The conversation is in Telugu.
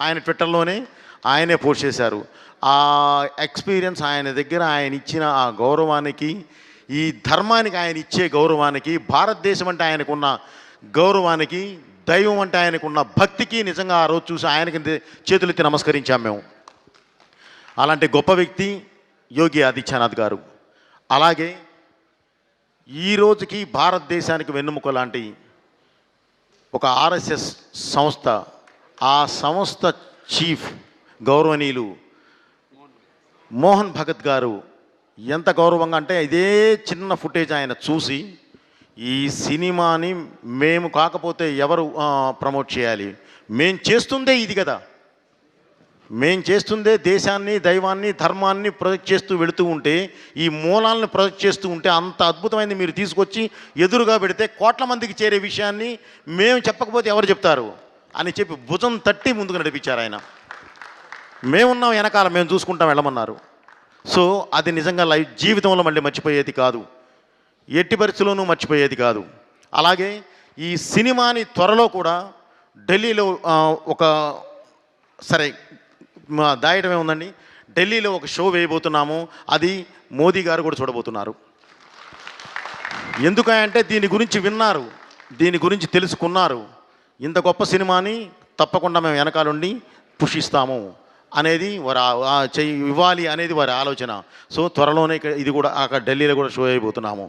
ఆయన ట్విట్టర్లోనే ఆయనే పోస్ట్ చేశారు. ఆ ఎక్స్పీరియన్స్ ఆయన దగ్గర ఆయన ఇచ్చిన ఆ గౌరవానికి, ఈ ధర్మానికి ఆయన ఇచ్చే గౌరవానికి, భారతదేశం అంటే ఆయనకున్న గౌరవానికి, దైవం అంటే ఆయనకున్న భక్తికి నిజంగా ఆ రోజు చూసి ఆయనకి చేతులెత్తి నమస్కరించాం మేము. అలాంటి గొప్ప వ్యక్తి యోగి ఆదిత్యనాథ్ గారు. అలాగే ఈ రోజుకి భారతదేశానికి వెన్నెముక లాంటి ఒక ఆర్ఎస్ఎస్ సంస్థ, ఆ సంస్థ చీఫ్ గౌరవనీయులు మోహన్ భగత్ గారు ఎంత గౌరవంగా అంటే, ఇదే చిన్న ఫుటేజ్ ఆయన చూసి, ఈ సినిమాని మేము కాకపోతే ఎవరు ప్రమోట్ చేయాలి, మేము చేస్తుందే ఇది కదా, మేము చేస్తుందే దేశాన్ని, దైవాన్ని, ధర్మాన్ని ప్రొజెక్ట్ చేస్తూ వెళుతూ ఉంటే, ఈ మూలాలను ప్రొజెక్ట్ చేస్తూ ఉంటే, అంత అద్భుతమైనది మీరు తీసుకొచ్చి ఎదురుగా పెడితే కోట్ల మందికి చేరే విషయాన్ని మేము చెప్పకపోతే ఎవరు చెప్తారు అని చెప్పి భుజం తట్టి ముందుకు నడిపించారు ఆయన. మేమున్నాం వెనకాల, మేము చూసుకుంటాం వెళ్ళమన్నారు. సో అది నిజంగా జీవితంలో మళ్ళీ మర్చిపోయేది కాదు, ఎట్టి పరిస్థితుల్లోనూ మర్చిపోయేది కాదు. అలాగే ఈ సినిమాని త్వరలో కూడా ఢిల్లీలో ఒక సరే దాయటమే ఉందండి, ఢిల్లీలో ఒక షో వేయబోతున్నాము. అది మోదీ గారు కూడా చూడబోతున్నారు. ఎందుకంటే దీని గురించి విన్నారు, దీని గురించి తెలుసుకున్నారు. ఇంత గొప్ప సినిమాని తప్పకుండా మేము వెనకాలండి పుషిస్తాము అనేది వారు ఇవ్వాలి అనేది వారి ఆలోచన. సో త్వరలోనే ఇది కూడా అక్కడ ఢిల్లీలో కూడా షో అయిపోతున్నాము.